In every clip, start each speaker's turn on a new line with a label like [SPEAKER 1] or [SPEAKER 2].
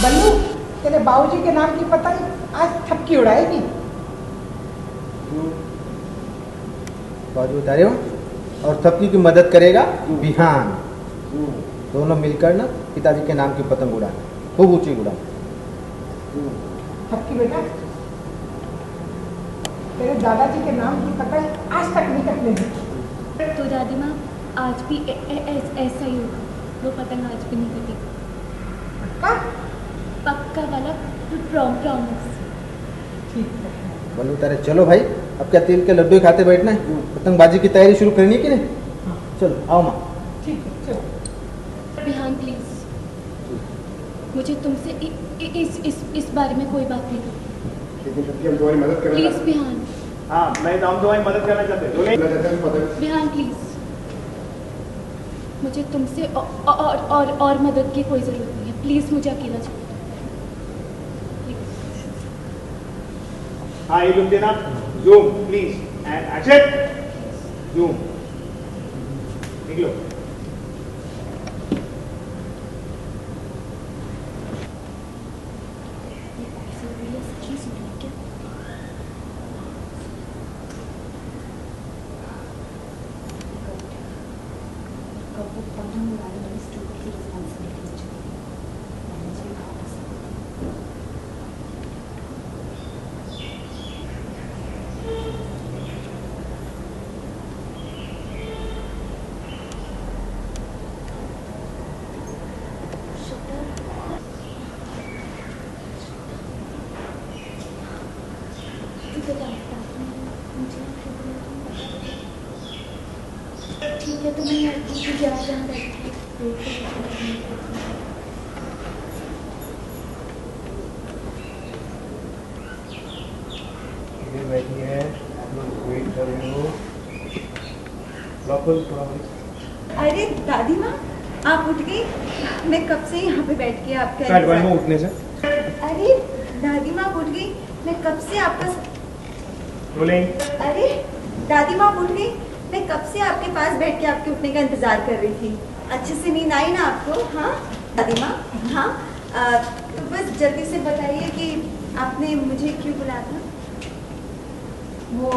[SPEAKER 1] बल्लू, तेरे बाबूजी के नाम की पतंग आज थपकी उड़ाएगी।
[SPEAKER 2] बाजू उतारे हो और थपकी की मदद करेगा बिहान। दोनों मिलकर ना पिताजी के नाम की पतंग उड़ाना, खूब ऊंची उड़ाना।
[SPEAKER 1] थपकी बेटा, तेरे दादाजी के नाम की पतंग आज तक नहीं कटने दी।
[SPEAKER 3] तो दादी माँ आज भी ऐसा ही होगा, वो पतंग आज भी नहीं कटेगी। पक्का वाला प्रॉमिस।
[SPEAKER 1] ठीक है
[SPEAKER 2] बोलो तारे, चलो भाई, अब क्या तेल के लड्डू ही खाते बैठना है? पतंगबाजी की तैयारी शुरू करनी है कि नहीं? चलो आओ माँ।
[SPEAKER 1] ठीक है चलो।
[SPEAKER 3] बिहान प्लीज, मुझे तुमसे इस बारे में कोई बात नहीं करनी।
[SPEAKER 4] लेकिन सबकी हम तुम्हारी मदद करना
[SPEAKER 3] प्लीज बिहान।
[SPEAKER 4] हाँ, हम तुम्हारी मदद करना चाहते हैं।
[SPEAKER 3] बिहान प्लीज, मुझे तुमसे और मदद की कोई ज़रूरत नहीं है। प्लीज़ मुझे अकेला छोड़ दो।
[SPEAKER 4] हाँ, ये लुक देना। Zoom please and action. Zoom निकलो।
[SPEAKER 3] ठीक है, तो मैं जहाँ बैठी
[SPEAKER 2] बैठी है, वेट कर रही हो।
[SPEAKER 5] अरे दादी माँ, आप उठ गई? मैं कब से यहाँ पे बैठ के आपका
[SPEAKER 4] उठने से
[SPEAKER 5] अरे दादी माँ उठ गई, मैं कब से आपका अरे दादी माँ उठ गई, मैं कब से आपके पास बैठ के आपके उठने का इंतजार कर रही थी। अच्छे से नींद आई ना आपको? हाँ दादी माँ। हाँ बस जल्दी से बताइए कि आपने मुझे क्यों बुलाया था?
[SPEAKER 1] वो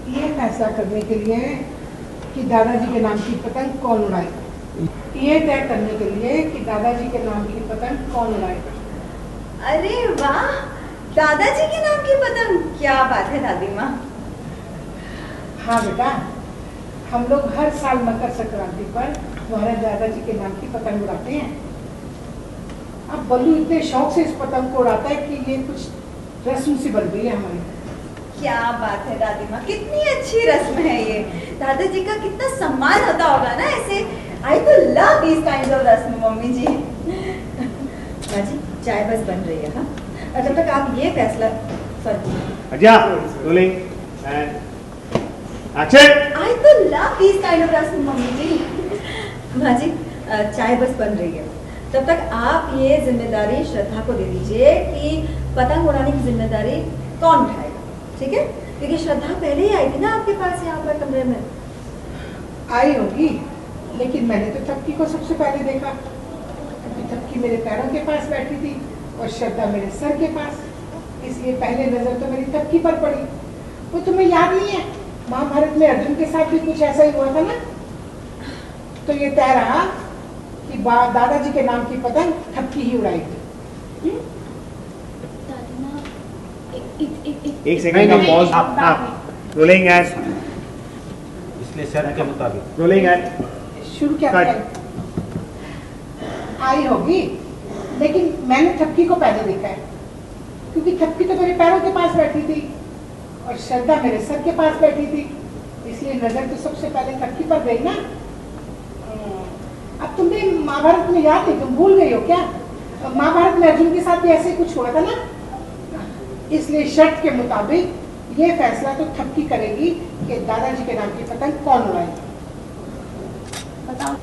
[SPEAKER 1] ये फैसला करने के लिए कि दादाजी के नाम की पतंग कौन उड़ाएगा। ये तय करने के लिए कि दादाजी के नाम की पतंग कौन उड़ाएगा।
[SPEAKER 5] अरे वाह, दादाजी के नाम की पतंग, क्या बात है दादी माँ।
[SPEAKER 1] हाँ बेटा, हम लोग हर साल मकर संक्रांति पर तुम्हारे दादाजी के नाम की पतंग उड़ाते हैं। अब बल्लू इतने शौक से इस पतंग को उड़ाता है कि ये कुछ रस्म सी बन गई है हमारी।
[SPEAKER 5] क्या बात है दादी माँ, कितनी अच्छी रस्म है ये। दादाजी का कितना सम्मान होता होगा ना ऐसे। आई तो लव दिस काइंड ऑफ रस्म मम्मी जी। माँ जी, चाय बस बन रही है। हाँ, और जब तक आप ये फैसला आई तो लव दिस काइंड ऑफ रस्म मम्मी जी। माँ जी, चाय बस बन रही है, तब तक आप ये जिम्मेदारी श्रद्धा को दे दीजिए कि पतंग उड़ाने की जिम्मेदारी कौन उठाएगा। ठीक है, क्योंकि श्रद्धा पहले ही आई थी ना आपके पास यहाँ पर कमरे में।
[SPEAKER 1] आई होगी, लेकिन मैंने तो थपकी को सबसे पहले देखा, क्योंकि थपकी मेरे पैरों के पास बैठी थी और श्रद्धा मेरे सर के पास, इसलिए पहले नजर तो मेरी थपकी पर पड़ी। वो तुम्हें याद नहीं है, महाभारत में अर्जुन के साथ भी कुछ ऐसा ही हुआ था ना। तो ये तय रहा कि दादाजी के नाम की पतंग थपकी ही उड़ाएगी।
[SPEAKER 4] एक सेकंड का पॉज। आप रोलिंग एज,
[SPEAKER 2] इसलिए शर्त के मुताबिक
[SPEAKER 4] रोलिंग एज
[SPEAKER 1] शुरू क्या करें? आई होगी, लेकिन मैंने थपकी को पहले देखा है, क्योंकि थपकी तो मेरे पैरों के पास बैठी थी और श्रद्धा मेरे सर के पास बैठी थी, इसलिए नजर तो सबसे पहले थपकी पर गई ना। अब तुम्हें महाभारत में याद है, तुम भूल गई हो क्या? महाभारत में अर्जुन के साथ भी ऐसे कुछ हुआ था ना। इसलिए शर्त के मुताबिक ये फैसला तो थपकी करेगी कि दादाजी के नाम की पतंग कौन उड़ाएगी। बताओ।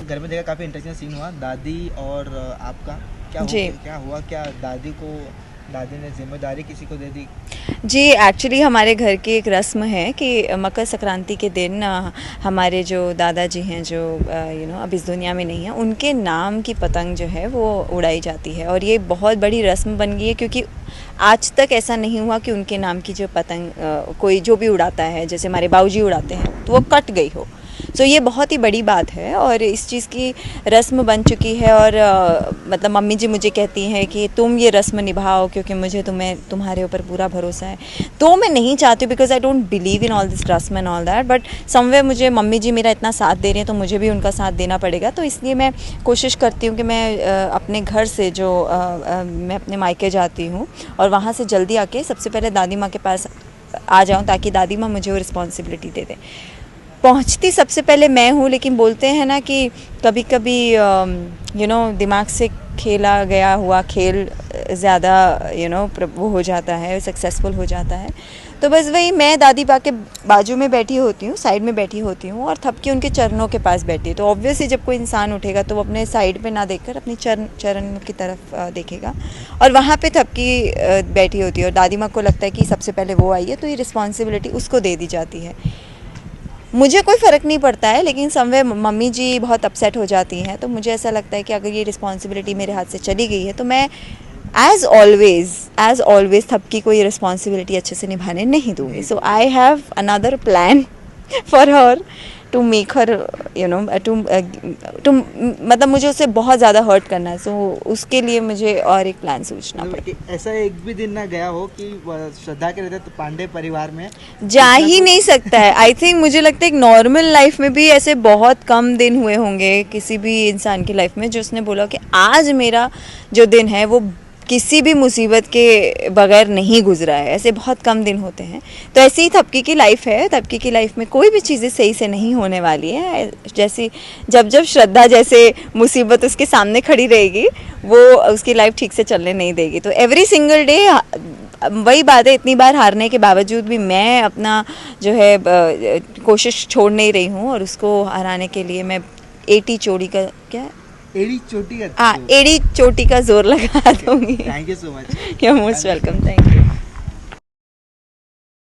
[SPEAKER 6] घर में देखा काफ़ी इंटरेस्टिंग सीन हुआ, दादी और आपका क्या हुआ, क्या दादी ने जिम्मेदारी किसी को दे दी?
[SPEAKER 7] जी एक्चुअली हमारे घर की एक रस्म है कि मकर संक्रांति के दिन हमारे जो दादाजी हैं जो अब इस दुनिया में नहीं है, उनके नाम की पतंग जो है वो उड़ाई जाती है। और ये बहुत बड़ी रस्म बन गई है क्योंकि आज तक ऐसा नहीं हुआ कि उनके नाम की जो पतंग कोई जो भी उड़ाता है, जैसे हमारे बाबूजी उड़ाते हैं, तो वो कट गई हो। सो ये बहुत ही बड़ी बात है और इस चीज़ की रस्म बन चुकी है। और मतलब मम्मी जी मुझे कहती हैं कि तुम ये रस्म निभाओ क्योंकि मुझे तुम्हारे ऊपर पूरा भरोसा है। तो मैं नहीं चाहती because I don't believe in all this रस्म and all that, but somewhere मुझे मम्मी जी मेरा इतना साथ दे रही हैं तो मुझे भी उनका साथ देना पड़ेगा। तो इसलिए मैं कोशिश करती हूँ कि मैं अपने घर से जो मैं अपने मायके जाती हूँ और वहाँ से जल्दी आके सबसे पहले दादी माँ के पास आ जाऊँ ताकि दादी माँ मुझे वो रिस्पॉन्सिबिलिटी दे दें। पहुंचती सबसे पहले मैं हूँ, लेकिन बोलते हैं ना कि कभी कभी दिमाग से खेला गया हुआ खेल ज़्यादा वो हो जाता है, सक्सेसफुल हो जाता है। तो बस वही मैं दादी बा के बाजू में बैठी होती हूँ, साइड में बैठी होती हूँ और थपकी उनके चरणों के पास बैठी है। तो ऑब्वियसली जब कोई इंसान उठेगा तो वो अपने साइड पे ना देखकर अपनी चरण की तरफ देखेगा और वहाँ पे थपकी बैठी होती है और दादी माँ को लगता है कि सबसे पहले वो आई है तो ये रिस्पॉन्सिबिलिटी उसको दे दी जाती है। मुझे कोई फ़र्क नहीं पड़ता है, लेकिन समवे मम्मी जी बहुत अपसेट हो जाती हैं। तो मुझे ऐसा लगता है कि अगर ये रिस्पॉन्सिबिलिटी मेरे हाथ से चली गई है तो मैं एज़ ऑलवेज़ थपकी को ये रिस्पॉन्सिबिलिटी अच्छे से निभाने नहीं दूँगी। So I have another plan for her to make her to मतलब मुझे उससे बहुत ज़्यादा हर्ट करना है। सो उसके लिए मुझे और एक प्लान सोचना पड़ेगा।
[SPEAKER 6] ऐसा एक भी दिन ना गया हो कि श्रद्धा के रहते तो पांडे परिवार में
[SPEAKER 7] जा ही नहीं सकता है। आई थिंक मुझे लगता है एक नॉर्मल लाइफ में भी ऐसे बहुत कम दिन हुए होंगे किसी भी इंसान की लाइफ में जो उसने बोला कि आज मेरा जो दिन है वो किसी भी मुसीबत के बगैर नहीं गुजरा है। ऐसे बहुत कम दिन होते हैं। तो ऐसी ही थपकी की लाइफ है। थपकी की लाइफ में कोई भी चीज़ें सही से नहीं होने वाली है। जैसी जब श्रद्धा जैसे मुसीबत उसके सामने खड़ी रहेगी वो उसकी लाइफ ठीक से चलने नहीं देगी। तो एवरी सिंगल डे वही बात है, इतनी बार हारने के बावजूद भी मैं अपना जो है कोशिश छोड़ नहीं रही हूँ और उसको हराने के लिए मैं एड़ी चोटी का जोर लगा दूंगी।
[SPEAKER 6] Thank you so much.
[SPEAKER 7] You are most welcome. Thank you.